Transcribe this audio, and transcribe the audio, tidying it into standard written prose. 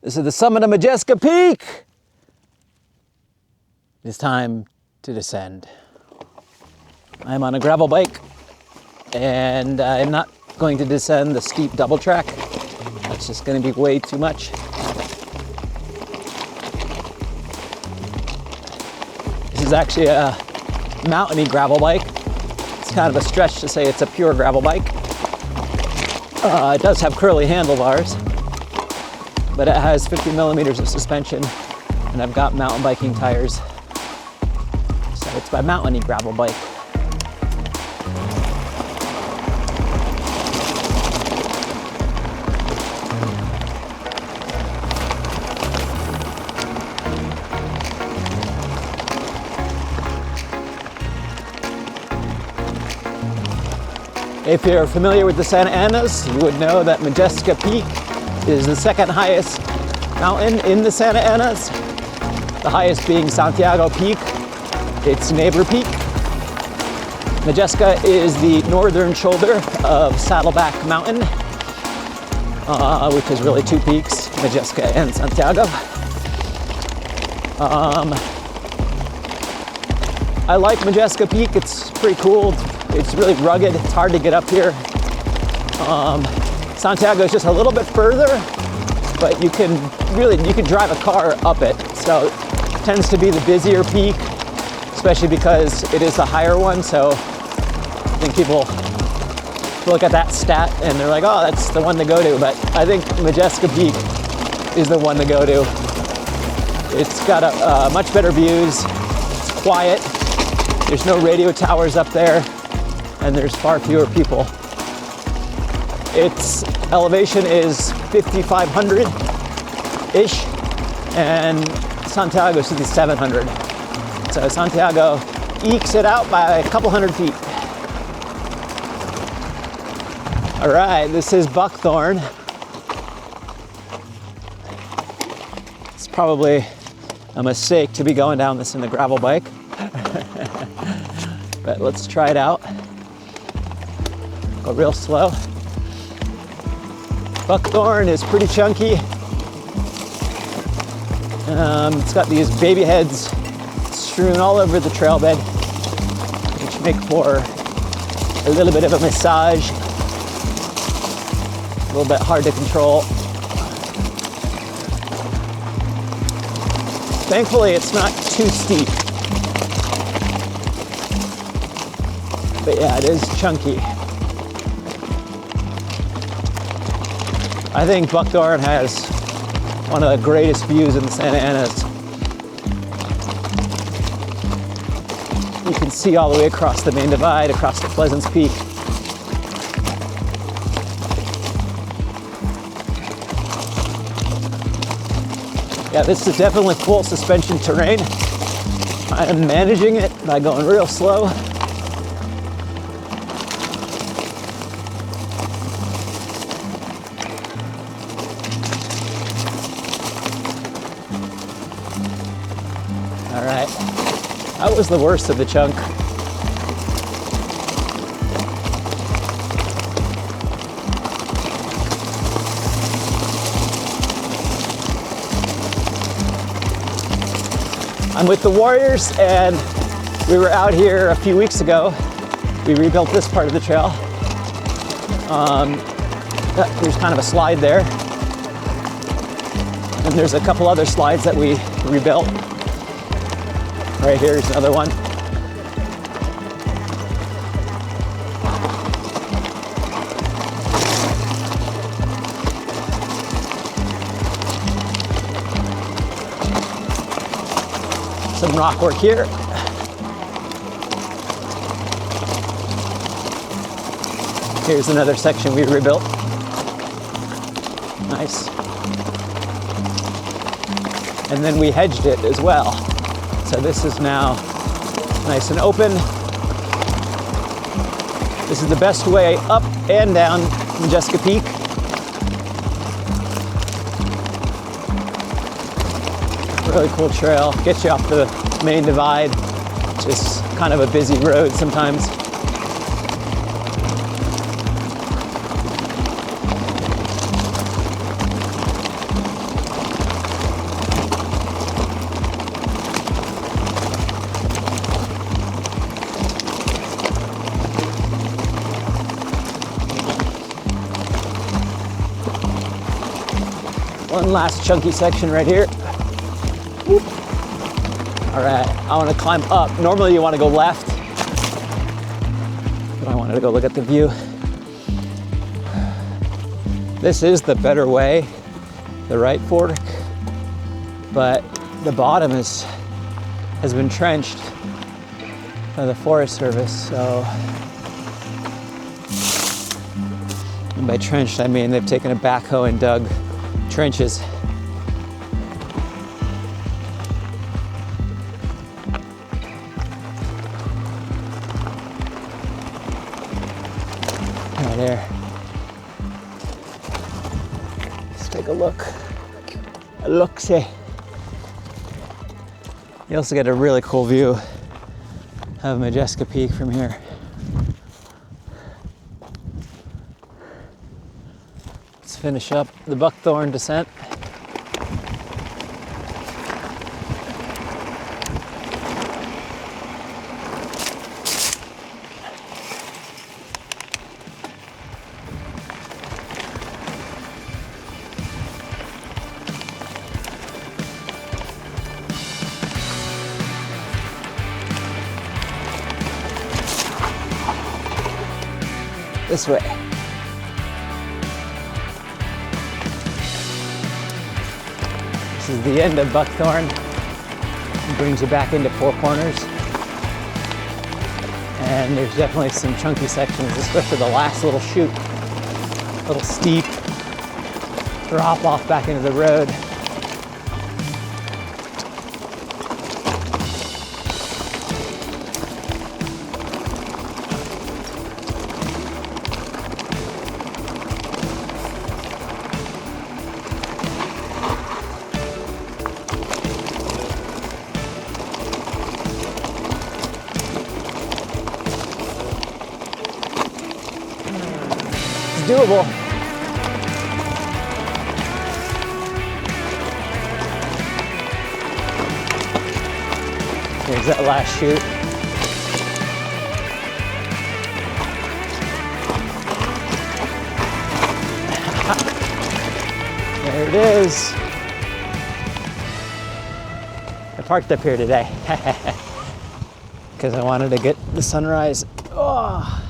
This is the summit of Modjeska Peak. It's time to descend. I'm on a gravel bike and I'm not going to descend the steep double track. That's just going to be way too much. This is actually a mountainy gravel bike. It's kind of a stretch to say it's a pure gravel bike. It does have curly handlebars, but it has 50 millimeters of suspension, and I've got mountain biking tires. So it's my mountainy gravel bike. If you're familiar with the Santa Anas, you would know that Modjeska Peak is the second highest mountain in the Santa Anas, the highest being Santiago Peak, its neighbor peak. Modjeska is the northern shoulder of Saddleback Mountain, which is really two peaks, Modjeska and Santiago. I like Modjeska Peak. It's pretty cool. It's really rugged. It's hard to get up here. Santiago is just a little bit further, but you can drive a car up it. So it tends to be the busier peak, especially because it is the higher one. So I think people look at that stat and they're like, oh, that's the one to go to. But I think Modjeska Peak is the one to go to. It's got a much better views. It's quiet. There's no radio towers up there, and there's far fewer people. Its elevation is 5,500-ish, and Santiago is 700. So Santiago ekes it out by a couple hundred feet. All right, this is Buckthorn. It's probably a mistake to be going down this in the gravel bike. But let's try it out. Go real slow. Buckthorn is pretty chunky. It's got these baby heads strewn all over the trail bed, which make for a little bit of a massage. A little bit hard to control. Thankfully, it's not too steep. But yeah, it is chunky. I think Buckthorn has one of the greatest views in the Santa Anas. You can see all the way across the main divide, across the Pleasance Peak. Yeah, this is definitely full suspension terrain. I am managing it by going real slow. All right, that was the worst of the chunk. I'm with the Warriors, and we were out here a few weeks ago. We rebuilt this part of the trail. There's kind of a slide there. And there's a couple other slides that we rebuilt. Right here's another one. Some rock work here. Here's another section we rebuilt. Nice. And then we hedged it as well. So this is now nice and open. This is the best way up and down Modjeska Peak. Really cool trail. Gets you off the main divide. Just kind of a busy road sometimes. One last chunky section right here. Whoop. All right, I want to climb up. Normally you want to go left, but I wanted to go look at the view. This is the better way, the right fork, but the bottom has been trenched by the Forest Service, so, and by trenched I mean they've taken a backhoe and dug trenches. Right there. Let's take a look. A look-see. You also get a really cool view of Modjeska Peak from here. Let's finish up the Buckthorn descent. This way. This is the end of Buckthorn. It brings you back into Four Corners. And there's definitely some chunky sections, especially the last little chute. A little steep drop off back into the road. Doable. Here's that last chute. There it is. I parked up here today because I wanted to get the sunrise. Oh.